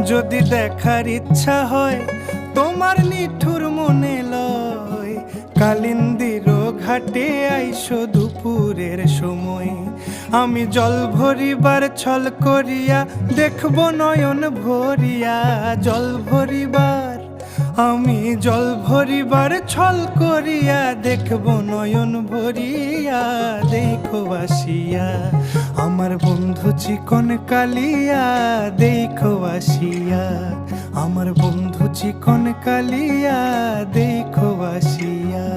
যদি দেখার ইচ্ছা হয় তোমার নিঠুর মনে লয়, কালিন্দির ঘাটে আইসো দুপুরের সময়। আমি জল ভরিবার ছল করিয়া দেখব নয়ন ভরিয়া, জল ভরিবার আমি জল ভরিবার ছল করিয়া দেখব নয়ন ভরিয়া। দেখো আসিয়া আমার বন্ধু চিকন কালিয়া, দেখো আসিয়া আমার বন্ধু চিকন কালিয়া, দেখো আসিয়া।